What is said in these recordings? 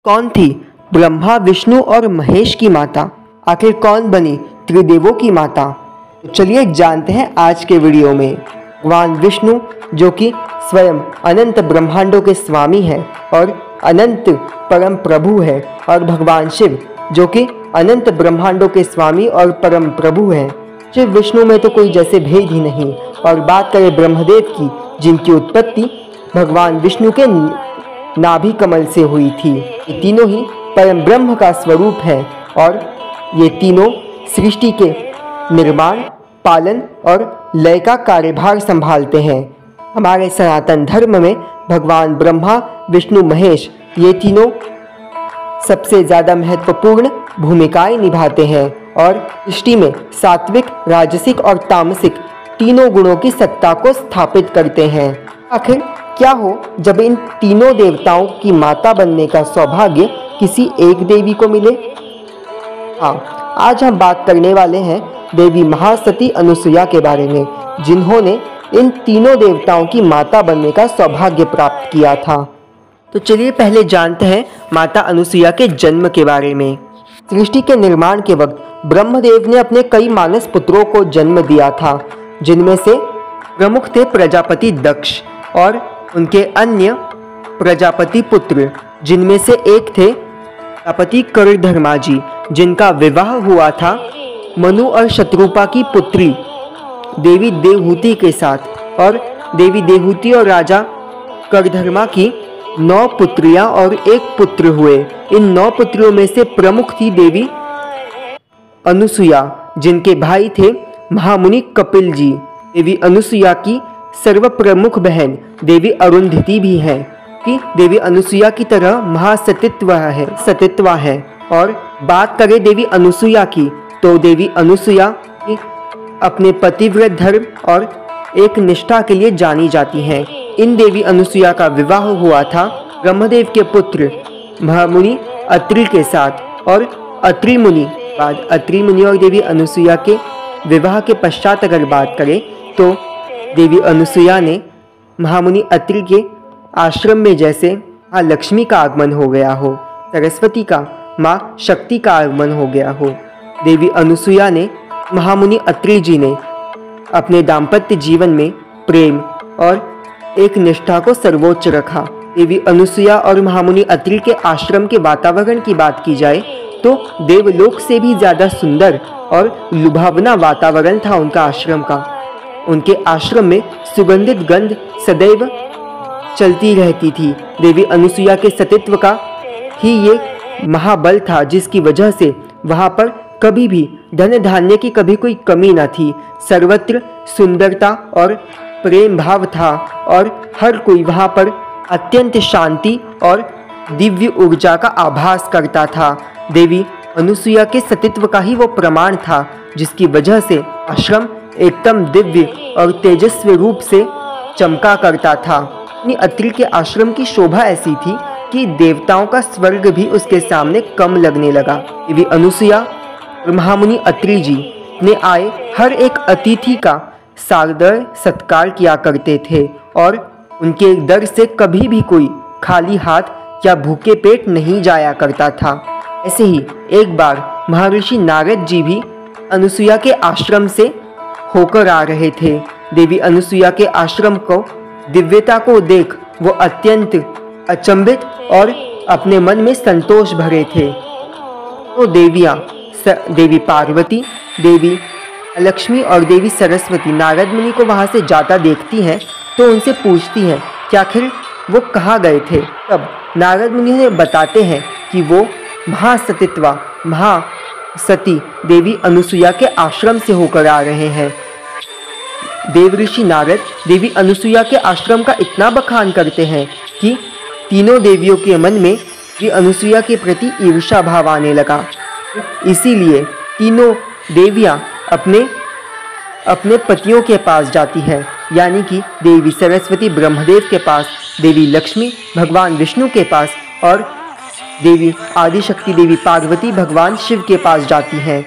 कौन थी ब्रह्मा, विष्णु और महेश की माता? आखिर कौन बनी त्रिदेवों की माता? तो चलिए जानते हैं आज के वीडियो में। भगवान विष्णु जो कि स्वयं अनंत ब्रह्मांडों के स्वामी हैं और अनंत परम प्रभु है, और भगवान शिव जो कि अनंत ब्रह्मांडों के स्वामी और परम प्रभु हैं। शिव विष्णु में तो कोई जैसे भेद ही नहीं। और बात करें ब्रह्मदेव की, जिनकी उत्पत्ति भगवान विष्णु के नाभि कमल से हुई थी। ये तीनों ही परम ब्रह्म का स्वरूप है और ये तीनों सृष्टि के निर्माण, पालन और लय का कार्यभार संभालते हैं। हमारे सनातन धर्म में भगवान ब्रह्मा, विष्णु, महेश ये तीनों सबसे ज़्यादा महत्वपूर्ण भूमिकाएं निभाते हैं और सृष्टि में सात्विक, राजसिक और तामसिक तीनों गुणों की सत्ता को स्थापित करते हैं। आखिर क्या हो जब इन तीनों देवताओं की माता बनने का सौभाग्य किसी एक देवी को मिले? हाँ, आज हम बात करने वाले हैं देवी महासती अनुसुईया के बारे में, जिन्होंने इन तीनों देवताओं की माता बनने का सौभाग्य प्राप्त किया था। तो चलिए पहले जानते हैं माता अनुसुईया के जन्म के बारे में। सृष्टि के निर्माण के वक्त ब्रह्मदेव ने अपने कई मानस पुत्रों को जन्म दिया था, जिनमें से प्रमुख थे प्रजापति दक्ष और उनके अन्य प्रजापति पुत्र, जिनमें से एक थे प्रजापति करधर्मा जी, जिनका विवाह हुआ था मनु और शत्रुपा की पुत्री देवी देवहूति के साथ, और देवी देवहूति और राजा करधर्मा की 9 पुत्रियां और 1 पुत्र हुए। इन 9 पुत्रियों में से प्रमुख थी देवी अनुसुईया, जिनके भाई थे महामुनि कपिल जी। देवी अनुसुईया की सर्व प्रमुख बहन देवी अरुंधति भी है कि देवी अनुसुईया की तरह सतीत्वा है। और बात करें देवी अनुसुईया की, तो देवी अनुसुईया अपने पतिव्रत धर्म और एक निष्ठा के लिए जानी जाती हैं। इन देवी अनुसुईया का विवाह हुआ था ब्रह्मदेव के पुत्र महामुनि अत्रि के साथ, और अत्रि मुनि और देवी अनुसुईया के विवाह के पश्चात अगर बात करें तो देवी अनुसुईया ने महामुनि अत्रि के आश्रम में जैसे माँ लक्ष्मी का आगमन हो गया हो, सरस्वती का, माँ शक्ति का आगमन हो गया हो, देवी अनुसुईया ने महामुनि अत्रि जी ने अपने दाम्पत्य जीवन में प्रेम और एक निष्ठा को सर्वोच्च रखा। देवी अनुसुईया और महामुनि अत्रि के आश्रम के वातावरण की बात की जाए तो देवलोक से भी ज़्यादा सुंदर और लुभावना वातावरण था उनका आश्रम का। उनके आश्रम में सुगंधित गंध सदैव चलती रहती थी। देवी अनुसुईया के सतीत्व का ही ये महाबल था, जिसकी वजह से वहाँ पर कभी भी धन धान्य की कभी कोई कमी न थी। सर्वत्र सुंदरता और प्रेम भाव था और हर कोई वहाँ पर अत्यंत शांति और दिव्य ऊर्जा का आभास करता था। देवी अनुसुईया के सतीत्व का ही वो प्रमाण था, जिसकी वजह से आश्रम एकदम दिव्य और तेजस्वी रूप से चमका करता था। अपनी अत्रि के आश्रम की शोभा ऐसी थी कि देवताओं का स्वर्ग भी उसके सामने कम लगने लगा। देवी अनुसुईया और महामुनि अत्रि जी ने आए हर एक अतिथि का सादर सत्कार किया करते थे और उनके दर से कभी भी कोई खाली हाथ या भूखे पेट नहीं जाया करता था। ऐसे ही एक बार महर्षि नारद जी भी अनुसुईया के आश्रम से होकर आ रहे थे। देवी अनुसुईया के आश्रम को दिव्यता को देख वो अत्यंत अचंभित और अपने मन में संतोष भरे थे। तो देवी पार्वती, देवी लक्ष्मी और देवी सरस्वती नारद मुनि को वहाँ से जाता देखती हैं तो उनसे पूछती हैं कि आखिर वो कहाँ गए थे। तब नारद मुनि ने बताते हैं कि वो महासती देवी अनुसुईया के आश्रम से होकर आ रहे हैं। देवऋषि नारद देवी अनुसुईया के आश्रम का इतना बखान करते हैं कि तीनों देवियों के मन में देवी अनुसुईया के प्रति ईर्ष्या भाव आने लगा। इसीलिए तीनों देवियां अपने पतियों के पास जाती हैं, यानी कि देवी सरस्वती ब्रह्मदेव के पास, देवी लक्ष्मी भगवान विष्णु के पास और देवी आदिशक्ति देवी पार्वती भगवान शिव के पास जाती हैं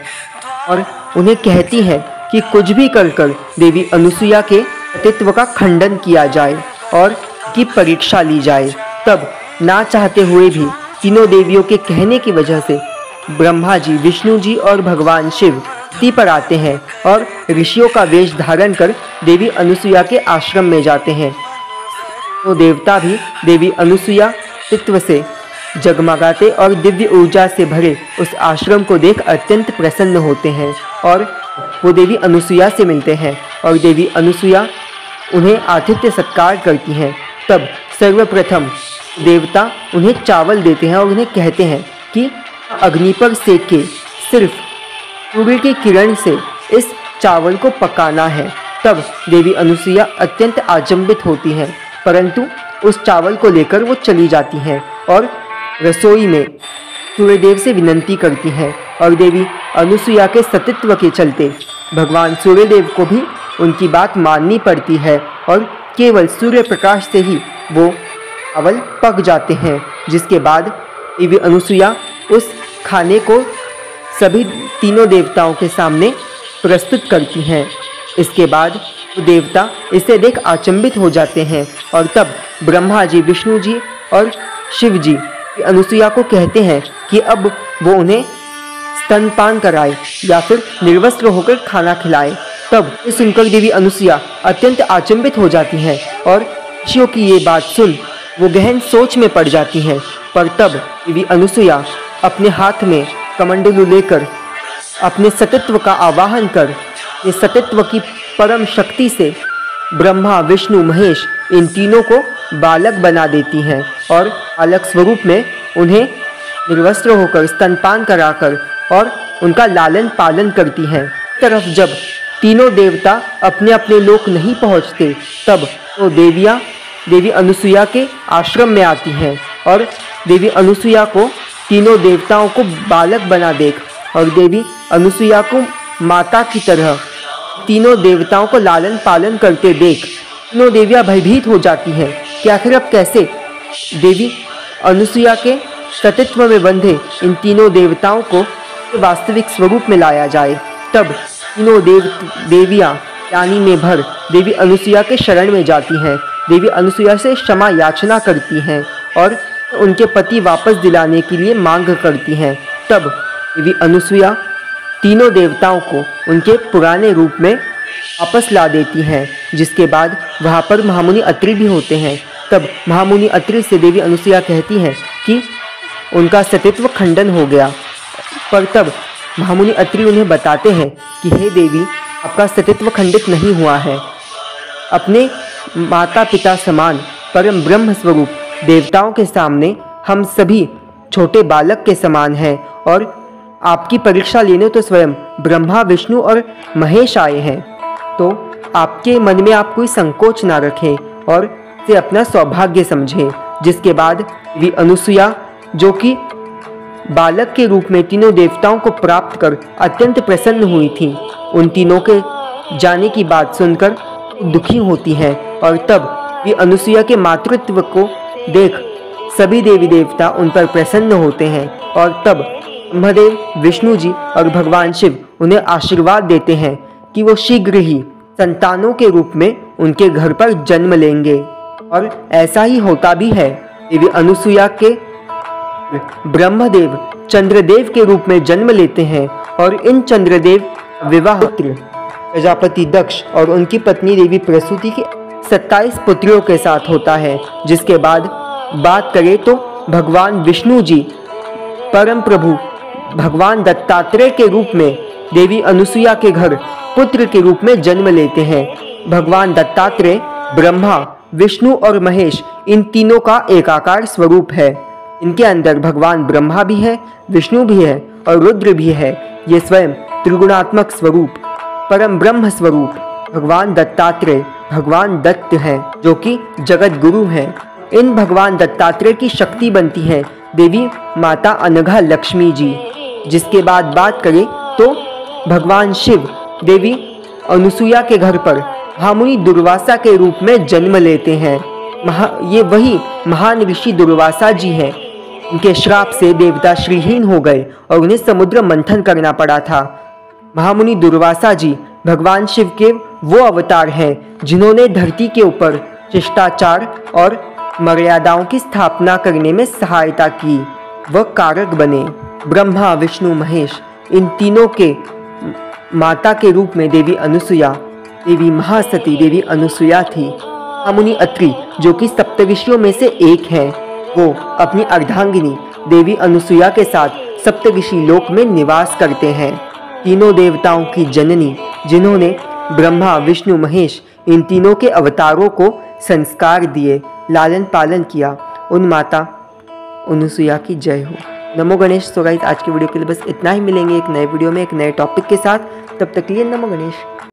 और उन्हें कहती हैं कि कुछ भी कर देवी अनुसुईया के सतीत्व का खंडन किया जाए और की परीक्षा ली जाए। तब ना चाहते हुए भी तीनों देवियों के कहने की वजह से ब्रह्मा जी, विष्णु जी और भगवान शिव धरती पर आते हैं और ऋषियों का वेश धारण कर देवी अनुसुईया के आश्रम में जाते हैं। तो देवता भी देवी अनुसुईया तत्व से जगमगाते और दिव्य ऊर्जा से भरे उस आश्रम को देख अत्यंत प्रसन्न होते हैं और वो देवी अनुसुईया से मिलते हैं और देवी अनुसुईया उन्हें आतिथ्य सत्कार करती हैं। तब सर्वप्रथम देवता उन्हें चावल देते हैं और उन्हें कहते हैं कि अग्नि पर सेक के सिर्फ सूर्य की किरण से इस चावल को पकाना है। तब देवी अनुसुईया अत्यंत आचंबित होती हैं, परंतु उस चावल को लेकर वो चली जाती हैं और रसोई में सूर्यदेव से विनंती करती हैं और देवी अनुसुईया के सतीत्व के चलते भगवान सूर्यदेव को भी उनकी बात माननी पड़ती है और केवल सूर्य प्रकाश से ही वो चावल पक जाते हैं। जिसके बाद देवी अनुसुईया उस खाने को सभी तीनों देवताओं के सामने प्रस्तुत करती हैं। इसके बाद देवता इसे देख अचंभित हो जाते हैं और तब ब्रह्मा जी, विष्णु जी और शिव जी अनुसुईया को कहते हैं कि अब वो उन्हें स्तनपान कराए या फिर निर्वस्त्र होकर खाना खिलाए। तब ये सुनकर देवी अनुसुईया अत्यंत अचंभित हो जाती हैं और ऋषियों की ये बात सुन वो गहन सोच में पड़ जाती हैं। पर तब देवी अनुसुईया अपने हाथ में कमंडलू लेकर अपने सतीत्व का आवाहन कर ये सतीत्व की परम शक्ति से ब्रह्मा, विष्णु, महेश इन तीनों को बालक बना देती हैं और बालक स्वरूप में उन्हें निर्वस्त्र होकर स्तनपान कराकर और उनका लालन पालन करती हैं। तरफ जब तीनों देवता अपने अपने लोक नहीं पहुंचते तब तो देवियाँ देवी अनुसुईया के आश्रम में आती हैं और देवी अनुसुईया को तीनों देवताओं को बालक बना देख और देवी अनुसुईया को माता की तरह तीनों देवताओं को लालन पालन करते देख तीनों देवियाँ भयभीत हो जाती हैं कि आखिर अब कैसे देवी अनुसुईया के सतीत्व में बंधे इन तीनों देवताओं को वास्तविक स्वरूप में लाया जाए। तब तीनों देवियाँ यानी में भर देवी अनुसुईया के शरण में जाती हैं, देवी अनुसुईया से क्षमा याचना करती हैं और उनके पति वापस दिलाने के लिए मांग करती हैं। तब देवी अनुसुईया तीनों देवताओं को उनके पुराने रूप में वापस ला देती हैं। जिसके बाद वहाँ पर महामुनि अत्रि भी होते हैं। तब महामुनि अत्रि से देवी अनुसुईया कहती हैं कि उनका सतीत्व खंडन हो गया। पर तब महामुनि अत्रि उन्हें बताते हैं कि हे देवी, आपका सतीत्व खंडित नहीं हुआ है। अपने माता पिता समान परम ब्रह्म स्वरूप देवताओं के सामने हम सभी छोटे बालक के समान हैं और आपकी परीक्षा लेने तो स्वयं ब्रह्मा, विष्णु और महेश आए हैं। तो आपके मन में आप कोई संकोच ना रखें और इसे अपना सौभाग्य समझें। जिसके बाद देवी अनुसुईया जो कि बालक के रूप में तीनों देवताओं को प्राप्त कर अत्यंत प्रसन्न हुई थी, उन तीनों के जाने की बात सुनकर दुखी होती हैं और तब देवी अनुसुईया के मातृत्व को देख सभी देवी देवता उन पर प्रसन्न होते हैं और तब ब्रह्मदेव, विष्णु जी और भगवान शिव उन्हें आशीर्वाद देते हैं कि वो शीघ्र ही संतानों के रूप में उनके घर पर जन्म लेंगे। और ऐसा ही होता भी है। देवी अनुसुईया के ब्रह्मदेव चंद्रदेव के रूप में जन्म लेते हैं और इन चंद्रदेव विवाह प्रजापति दक्ष और उनकी पत्नी देवी प्रसूति के 27 पुत्रियों के साथ होता है। जिसके बाद बात करें तो भगवान विष्णु जी परम प्रभु भगवान दत्तात्रेय के रूप में देवी अनुसुईया के घर पुत्र के रूप में जन्म लेते हैं। भगवान दत्तात्रेय ब्रह्मा, विष्णु और महेश इन तीनों का एकाकार स्वरूप है। इनके अंदर भगवान ब्रह्मा भी है, विष्णु भी है और रुद्र भी है। ये स्वयं त्रिगुणात्मक स्वरूप परम ब्रह्म स्वरूप भगवान दत्तात्रेय भगवान दत्त हैं, जो कि जगत गुरु हैं। इन भगवान दत्तात्रेय की शक्ति बनती है देवी माता अनघा लक्ष्मी जी। जिसके बाद बात करें तो भगवान शिव देवी अनुसुईया के घर पर महामुनि दुर्वासा के रूप में जन्म लेते हैं। ये वही महान ऋषि दुर्वासा जी हैं। उनके श्राप से देवता श्रीहीन हो गए और उन्हें समुद्र मंथन करना पड़ा था। महामुनि दुर्वासा जी भगवान शिव के वो अवतार हैं जिन्होंने धरती के ऊपर शिष्टाचार और मर्यादाओं की स्थापना करने में सहायता की। व कारक बने। ब्रह्मा, विष्णु, महेश इन तीनों के माता के रूप में देवी अनुसुया, देवी महासती, देवी अनुसुया थी। मुनि अत्रि जो कि सप्तऋषियों में से एक हैं, वो अपनी अर्धांगिनी देवी अनुसुया के साथ सप्तऋषि लोक में निवास करते हैं। तीनों देवताओं की जननी जिन्होंने ब्रह्मा, विष्णु, महेश इन तीनों के अवतारों को संस्कार दिए, लालन पालन किया, उन माता अनुसुया की जय हो। नमो गणेश। सो गाइस, आज की वीडियो के लिए बस इतना ही। मिलेंगे एक नए वीडियो में एक नए टॉपिक के साथ। तब तक के लिए नमो गणेश।